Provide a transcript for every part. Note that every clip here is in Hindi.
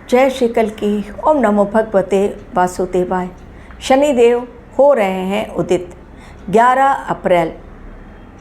जय श्री कल की। ओम नमो भगवते वासुदेवाय। शनिदेव हो रहे हैं उदित 11 अप्रैल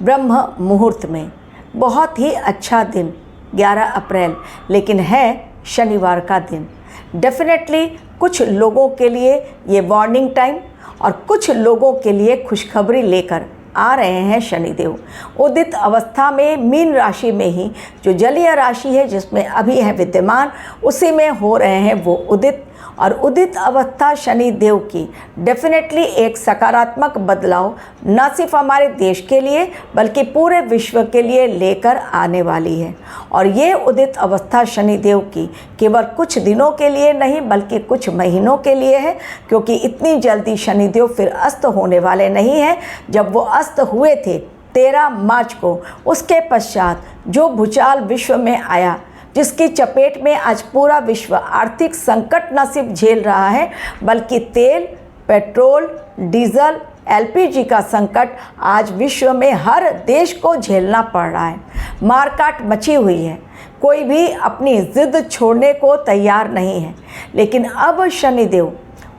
ब्रह्म मुहूर्त में। बहुत ही अच्छा दिन 11 अप्रैल, लेकिन है शनिवार का दिन। डेफिनेटली कुछ लोगों के लिए ये वार्निंग टाइम और कुछ लोगों के लिए खुशखबरी लेकर आ रहे हैं शनिदेव। उदित अवस्था में मीन राशि में ही जो जलीय राशि है जिसमें अभी है विद्यमान, उसी में हो रहे हैं वो उदित। और उदित अवस्था शनिदेव की डेफिनेटली एक सकारात्मक बदलाव न सिर्फ हमारे देश के लिए बल्कि पूरे विश्व के लिए लेकर आने वाली है। और ये उदित अवस्था शनिदेव की केवल कुछ दिनों के लिए नहीं बल्कि कुछ महीनों के लिए है, क्योंकि इतनी जल्दी शनिदेव फिर अस्त होने वाले नहीं हैं। जब वो अस्त हुए थे 13 मार्च को, उसके पश्चात जो भूचाल विश्व में आया, जिसकी चपेट में आज पूरा विश्व आर्थिक संकट न सिर्फ झेल रहा है बल्कि तेल, पेट्रोल, डीजल, एलपीजी का संकट आज विश्व में हर देश को झेलना पड़ रहा है। मारकाट मची हुई है, कोई भी अपनी जिद छोड़ने को तैयार नहीं है। लेकिन अब शनिदेव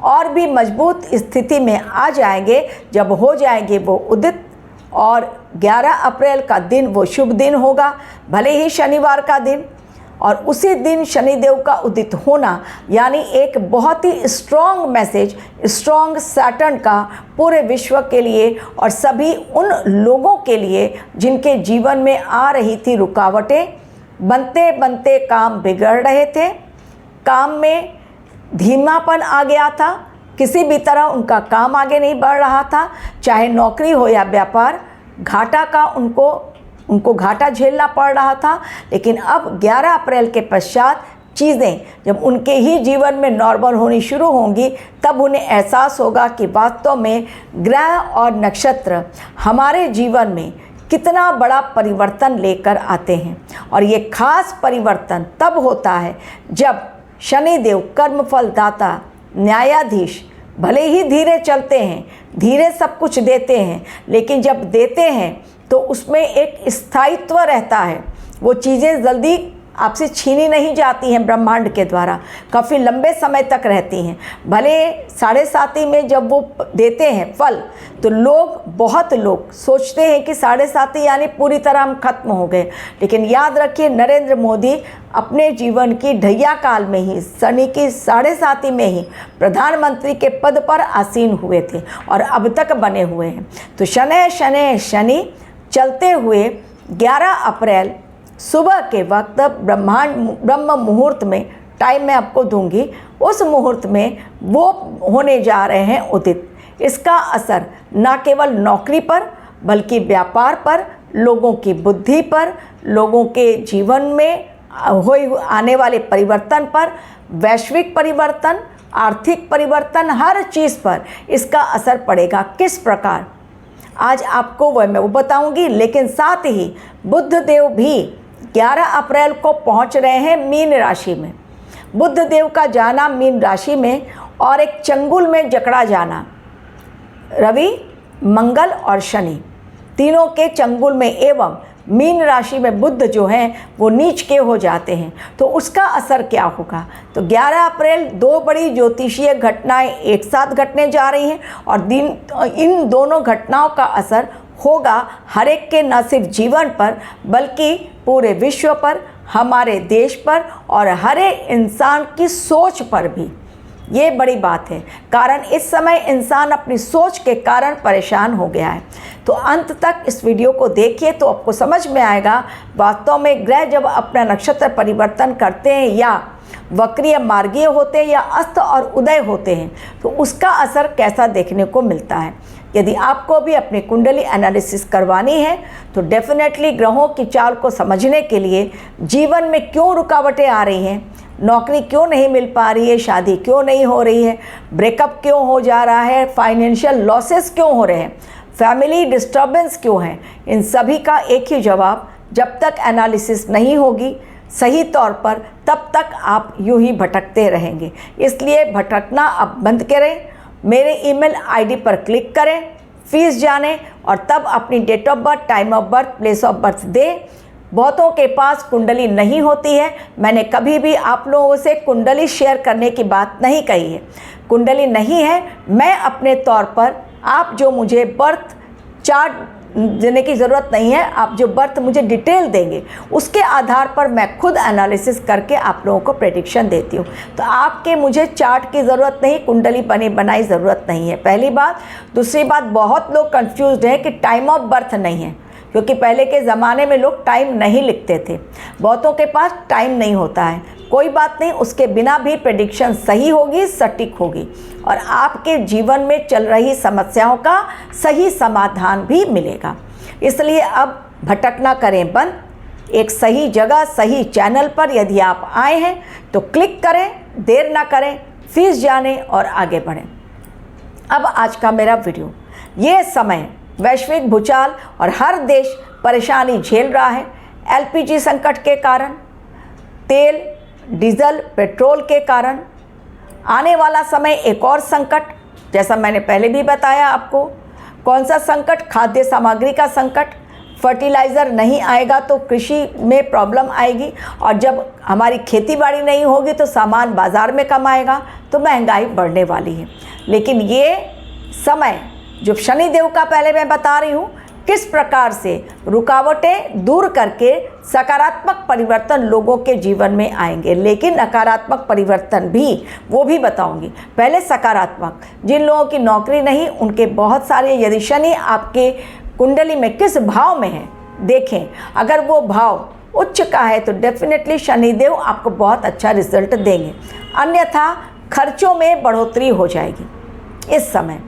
और भी मजबूत स्थिति में आ जाएंगे जब हो जाएंगे वो उदित। और 11 अप्रैल का दिन वो शुभ दिन होगा, भले ही शनिवार का दिन, और उसी दिन शनिदेव का उदित होना यानी एक बहुत ही स्ट्रॉन्ग मैसेज, स्ट्रॉन्ग सैटर्न का पूरे विश्व के लिए और सभी उन लोगों के लिए जिनके जीवन में आ रही थी रुकावटें, बनते बनते काम बिगड़ रहे थे, काम में धीमापन आ गया था, किसी भी तरह उनका काम आगे नहीं बढ़ रहा था, चाहे नौकरी हो या व्यापार, घाटा का उनको घाटा झेलना पड़ रहा था। लेकिन अब 11 अप्रैल के पश्चात चीज़ें जब उनके ही जीवन में नॉर्मल होनी शुरू होंगी, तब उन्हें एहसास होगा कि वास्तव में ग्रह और नक्षत्र हमारे जीवन में कितना बड़ा परिवर्तन लेकर आते हैं। और ये खास परिवर्तन तब होता है जब शनिदेव कर्मफल दाता, न्यायाधीश भले ही धीरे चलते हैं, धीरे सब कुछ देते हैं, लेकिन जब देते हैं तो उसमें एक स्थायित्व रहता है। वो चीज़ें जल्दी आपसे छीनी नहीं जाती हैं, ब्रह्मांड के द्वारा काफ़ी लंबे समय तक रहती हैं। भले 7.5 में जब वो देते हैं फल, तो बहुत लोग सोचते हैं कि 7.5 यानी पूरी तरह हम खत्म हो गए। लेकिन याद रखिए, नरेंद्र मोदी अपने जीवन की ढैया काल में ही शनि की 7.5 में ही प्रधानमंत्री के पद पर आसीन हुए थे और अब तक बने हुए हैं। तो शनि चलते हुए 11 अप्रैल सुबह के वक्त ब्रह्म मुहूर्त में, टाइम मैं आपको दूंगी, उस मुहूर्त में वो होने जा रहे हैं उदित। इसका असर न केवल नौकरी पर बल्कि व्यापार पर, लोगों की बुद्धि पर, लोगों के जीवन में आने वाले परिवर्तन पर, वैश्विक परिवर्तन, आर्थिक परिवर्तन, हर चीज़ पर इसका असर पड़ेगा। किस प्रकार आज आपको मैं बताऊंगी। लेकिन साथ ही बुध देव भी 11 अप्रैल को पहुंच रहे हैं मीन राशि में। बुध देव का जाना मीन राशि में और एक चंगुल में जकड़ा जाना, रवि, मंगल और शनि तीनों के चंगुल में एवं मीन राशि में बुध जो हैं वो नीच के हो जाते हैं। तो उसका असर क्या होगा? तो 11 अप्रैल 2 बड़ी ज्योतिषीय घटनाएं एक साथ घटने जा रही हैं और इन दोनों घटनाओं का असर होगा हर एक के न सिर्फ जीवन पर बल्कि पूरे विश्व पर, हमारे देश पर और हर एक इंसान की सोच पर भी। ये बड़ी बात है, कारण इस समय इंसान अपनी सोच के कारण परेशान हो गया है। तो अंत तक इस वीडियो को देखिए तो आपको समझ में आएगा वास्तव में ग्रह जब अपना नक्षत्र परिवर्तन करते हैं या वक्रीय मार्गीय होते हैं या अस्त और उदय होते हैं तो उसका असर कैसा देखने को मिलता है। यदि आपको भी अपनी कुंडली एनालिसिस करवानी है तो डेफिनेटली ग्रहों की चाल को समझने के लिए, जीवन में क्यों रुकावटें आ रही हैं, नौकरी क्यों नहीं मिल पा रही है, शादी क्यों नहीं हो रही है, ब्रेकअप क्यों हो जा रहा है, फाइनेंशियल लॉसेस क्यों हो रहे हैं, फैमिली डिस्टर्बेंस क्यों है, इन सभी का एक ही जवाब, जब तक एनालिसिस नहीं होगी सही तौर पर तब तक आप यूं ही भटकते रहेंगे। इसलिए भटकना अब बंद करें, मेरे ईमेल आईडी पर क्लिक करें, फीस जानें और तब अपनी date of birth, time of birth, place of birth दें। बहुतों के पास कुंडली नहीं होती है। मैंने कभी भी आप लोगों से कुंडली शेयर करने की बात नहीं कही है। कुंडली नहीं है, मैं अपने तौर पर, आप जो मुझे बर्थ चार्ट देने की ज़रूरत नहीं है, आप जो बर्थ मुझे डिटेल देंगे उसके आधार पर मैं खुद एनालिसिस करके आप लोगों को प्रेडिक्शन देती हूँ। तो आपके मुझे चार्ट की ज़रूरत नहीं, कुंडली बनाई ज़रूरत नहीं है, पहली बात। दूसरी बात, बहुत लोग कंफ्यूज्ड हैं कि टाइम ऑफ बर्थ नहीं है, क्योंकि पहले के ज़माने में लोग टाइम नहीं लिखते थे। बहुतों के पास टाइम नहीं होता है, कोई बात नहीं, उसके बिना भी प्रेडिक्शन सही होगी, सटीक होगी और आपके जीवन में चल रही समस्याओं का सही समाधान भी मिलेगा। इसलिए अब भटकना करें बंद, एक सही जगह सही चैनल पर यदि आप आए हैं तो क्लिक करें, देर ना करें, फीस जाने और आगे बढ़ें। अब आज का मेरा वीडियो, ये समय वैश्विक भूचाल और हर देश परेशानी झेल रहा है एलपीजी संकट के कारण, तेल डीजल पेट्रोल के कारण। आने वाला समय एक और संकट, जैसा मैंने पहले भी बताया आपको। कौन सा संकट? खाद्य सामग्री का संकट। फर्टिलाइज़र नहीं आएगा तो कृषि में प्रॉब्लम आएगी और जब हमारी खेती बाड़ी नहीं होगी तो सामान बाज़ार में कम आएगा, तो महंगाई बढ़ने वाली है। लेकिन ये समय जो शनिदेव का पहले मैं बता रही हूँ, किस प्रकार से रुकावटें दूर करके सकारात्मक परिवर्तन लोगों के जीवन में आएंगे। लेकिन नकारात्मक परिवर्तन भी, वो भी बताऊंगी। पहले सकारात्मक, जिन लोगों की नौकरी नहीं उनके बहुत सारे, यदि शनि आपके कुंडली में किस भाव में है देखें, अगर वो भाव उच्च का है तो डेफिनेटली शनिदेव आपको बहुत अच्छा रिजल्ट देंगे। अन्यथा खर्चों में बढ़ोतरी हो जाएगी इस समय।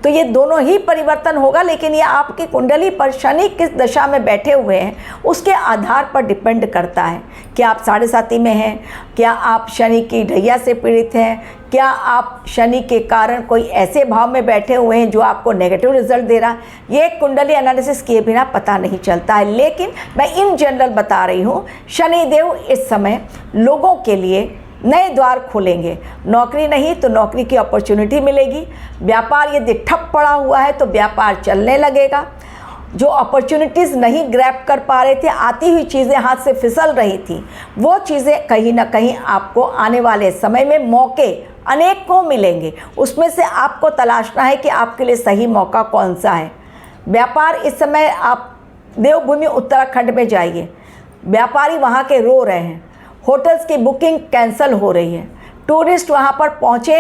तो ये दोनों ही परिवर्तन होगा, लेकिन ये आपकी कुंडली पर शनि किस दशा में बैठे हुए हैं उसके आधार पर डिपेंड करता है। क्या आप 7.5 में हैं, क्या आप शनि की ढैया से पीड़ित हैं, क्या आप शनि के कारण कोई ऐसे भाव में बैठे हुए हैं जो आपको नेगेटिव रिजल्ट दे रहा है, ये कुंडली एनालिसिस किए बिना पता नहीं चलता है। लेकिन मैं इन जनरल बता रही हूँ, शनिदेव इस समय लोगों के लिए नए द्वार खोलेंगे। नौकरी नहीं तो नौकरी की अपॉर्चुनिटी मिलेगी। व्यापार यदि ठप पड़ा हुआ है तो व्यापार चलने लगेगा। जो अपॉर्चुनिटीज़ नहीं ग्रैब कर पा रहे थे, आती हुई चीज़ें हाथ से फिसल रही थी, वो चीज़ें कहीं ना कहीं आपको आने वाले समय में मौके अनेकों मिलेंगे। उसमें से आपको तलाशना है कि आपके लिए सही मौका कौन सा है। व्यापार इस समय आप देवभूमि उत्तराखंड में जाइए, व्यापारी वहाँ के रो रहे हैं, होटल्स की बुकिंग कैंसिल हो रही है। टूरिस्ट वहाँ पर पहुँचे,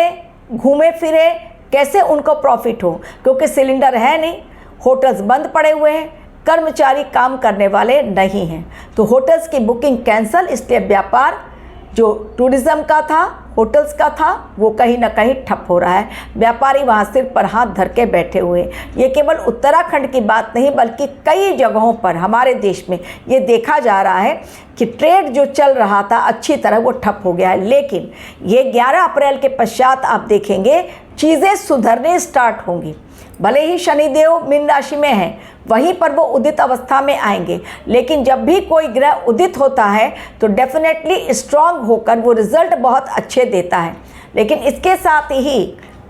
घूमे फिरे, कैसे उनको प्रॉफिट हो, क्योंकि सिलेंडर है नहीं, होटल्स बंद पड़े हुए हैं, कर्मचारी काम करने वाले नहीं हैं, तो होटल्स की बुकिंग कैंसिल। इसलिए व्यापार जो टूरिज़्म का था, होटल्स का था, वो कहीं ना कहीं ठप हो रहा है। व्यापारी वहाँ सिर पर हाथ धर के बैठे हुए। ये केवल उत्तराखंड की बात नहीं बल्कि कई जगहों पर हमारे देश में ये देखा जा रहा है कि ट्रेड जो चल रहा था अच्छी तरह वो ठप हो गया है। लेकिन ये 11 अप्रैल के पश्चात आप देखेंगे चीज़ें सुधरने स्टार्ट होंगी। भले ही शनिदेव मीन राशि में हैं, वहीं पर वो उदित अवस्था में आएंगे, लेकिन जब भी कोई ग्रह उदित होता है तो डेफिनेटली स्ट्रांग होकर वो रिजल्ट बहुत अच्छे देता है। लेकिन इसके साथ ही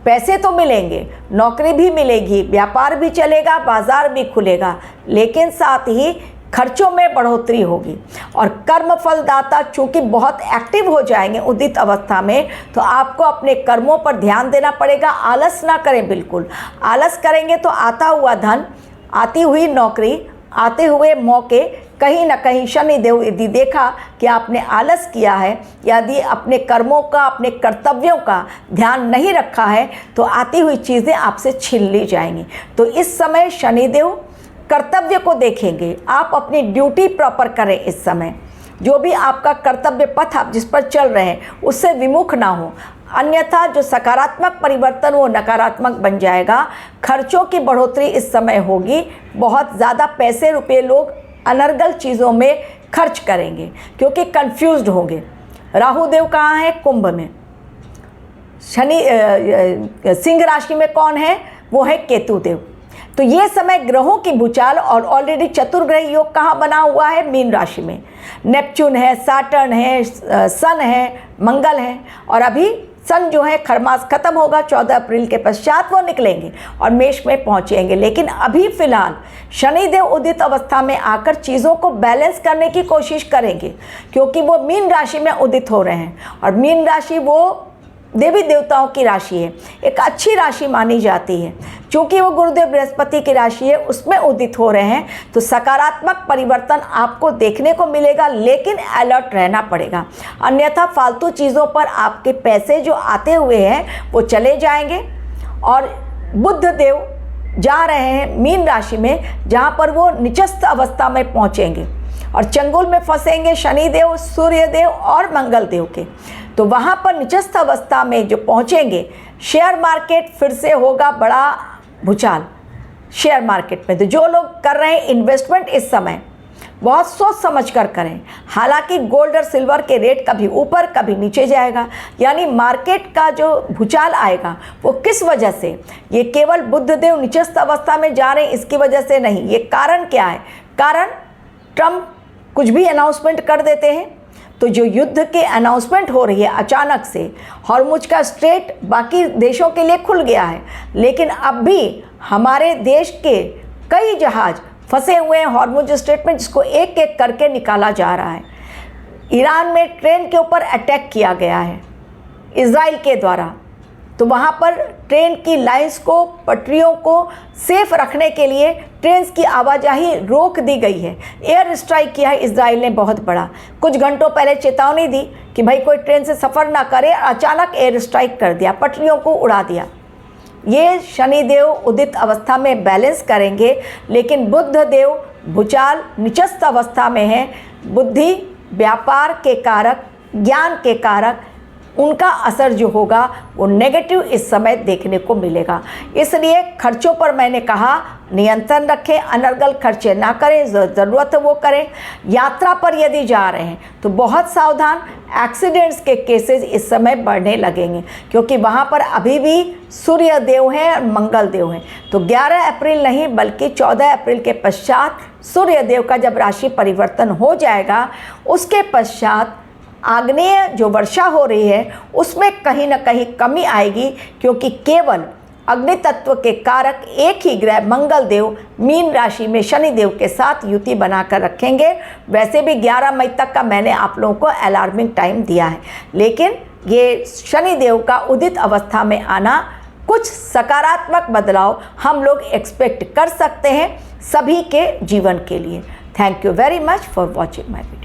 पैसे तो मिलेंगे, नौकरी भी मिलेगी, व्यापार भी चलेगा, बाजार भी खुलेगा, लेकिन साथ ही खर्चों में बढ़ोतरी होगी। और कर्म फलदाता चूँकि बहुत एक्टिव हो जाएंगे उदित अवस्था में, तो आपको अपने कर्मों पर ध्यान देना पड़ेगा। आलस ना करें, बिल्कुल आलस करेंगे तो आता हुआ धन, आती हुई नौकरी, आते हुए मौके कहीं ना कहीं शनिदेव यदि देखा कि आपने आलस किया है, यदि अपने कर्मों का, अपने कर्तव्यों का ध्यान नहीं रखा है, तो आती हुई चीज़ें आपसे छीन ली जाएंगी। तो इस समय शनिदेव कर्तव्य को देखेंगे, आप अपनी ड्यूटी प्रॉपर करें। इस समय जो भी आपका कर्तव्य पथ आप जिस पर चल रहे हैं उससे विमुख ना हो, अन्यथा जो सकारात्मक परिवर्तन वो नकारात्मक बन जाएगा। खर्चों की बढ़ोतरी इस समय होगी, बहुत ज़्यादा पैसे रुपए लोग अनर्गल चीज़ों में खर्च करेंगे क्योंकि कंफ्यूज्ड होंगे। राहु देव कहाँ है? कुंभ में। शनि सिंह राशि में कौन है? वो है केतु देव। तो ये समय ग्रहों की भूचाल, और ऑलरेडी चतुर्ग्रह योग कहाँ बना हुआ है? मीन राशि में। नेपच्यून है, सैटर्न है, सन है, मंगल है, और अभी सन जो है खरमास खत्म होगा, 14 अप्रैल के पश्चात वो निकलेंगे और मेष में पहुंचेंगे। लेकिन अभी फिलहाल शनिदेव उदित अवस्था में आकर चीज़ों को बैलेंस करने की कोशिश करेंगे, क्योंकि वो मीन राशि में उदित हो रहे हैं और मीन राशि वो देवी देवताओं की राशि है, एक अच्छी राशि मानी जाती है। क्योंकि वो गुरुदेव बृहस्पति की राशि है, उसमें उदित हो रहे हैं, तो सकारात्मक परिवर्तन आपको देखने को मिलेगा, लेकिन अलर्ट रहना पड़ेगा, अन्यथा फालतू चीज़ों पर आपके पैसे जो आते हुए हैं वो चले जाएंगे। और बुध देव जा रहे हैं मीन राशि में, जहाँ पर वो निचस्थ अवस्था में पहुँचेंगे और चंगुल में फंसेंगे शनिदेव, सूर्यदेव और मंगल देव के। तो वहाँ पर निचस्थ अवस्था में जो पहुँचेंगे, शेयर मार्केट फिर से होगा बड़ा भूचाल शेयर मार्केट में। तो जो लोग कर रहे हैं इन्वेस्टमेंट इस समय बहुत सोच समझ कर करें। हालांकि गोल्ड और सिल्वर के रेट कभी ऊपर कभी नीचे जाएगा, यानी मार्केट का जो भूचाल आएगा वो किस वजह से, ये केवल बुधदेव निचस्थ अवस्था में जा रहे हैं इसकी वजह से नहीं। ये कारण क्या है? कारण ट्रम्प कुछ भी अनाउंसमेंट कर देते हैं, तो जो युद्ध के अनाउंसमेंट हो रही है अचानक से, हॉर्मुज का स्ट्रेट बाकी देशों के लिए खुल गया है, लेकिन अब भी हमारे देश के कई जहाज फंसे हुए हैं हॉर्मुज स्ट्रेट में, जिसको एक एक करके निकाला जा रहा है। ईरान में ट्रेन के ऊपर अटैक किया गया है इजराइल के द्वारा, तो वहाँ पर ट्रेन की लाइंस को, पटरियों को सेफ रखने के लिए ट्रेन की आवाजाही रोक दी गई है। एयर स्ट्राइक किया है इजराइल ने बहुत बड़ा। कुछ घंटों पहले चेतावनी दी कि भाई कोई ट्रेन से सफ़र ना करे, अचानक एयर स्ट्राइक कर दिया, पटरियों को उड़ा दिया। ये शनिदेव उदित अवस्था में बैलेंस करेंगे, लेकिन बुध देव भूचाल निचस्थ अवस्था में है। बुद्धि, व्यापार के कारक, ज्ञान के कारक, उनका असर जो होगा वो नेगेटिव इस समय देखने को मिलेगा। इसलिए खर्चों पर मैंने कहा नियंत्रण रखें, अनर्गल खर्चे ना करें, ज़रूरत है वो करें। यात्रा पर यदि जा रहे हैं तो बहुत सावधान, एक्सीडेंट्स के केसेस इस समय बढ़ने लगेंगे, क्योंकि वहाँ पर अभी भी सूर्य देव हैं और मंगल देव हैं। तो 11 अप्रैल नहीं बल्कि 14 अप्रैल के पश्चात सूर्य देव का जब राशि परिवर्तन हो जाएगा, उसके पश्चात आग्नेय जो वर्षा हो रही है उसमें कहीं ना कहीं कमी आएगी, क्योंकि केवल अग्नि तत्व के कारक एक ही ग्रह मंगल देव मीन राशि में शनि देव के साथ युति बनाकर रखेंगे। वैसे भी 11 मई तक का मैंने आप लोगों को अलार्मिंग टाइम दिया है, लेकिन ये शनि देव का उदित अवस्था में आना, कुछ सकारात्मक बदलाव हम लोग एक्सपेक्ट कर सकते हैं सभी के जीवन के लिए। Thank you very much for watching my video.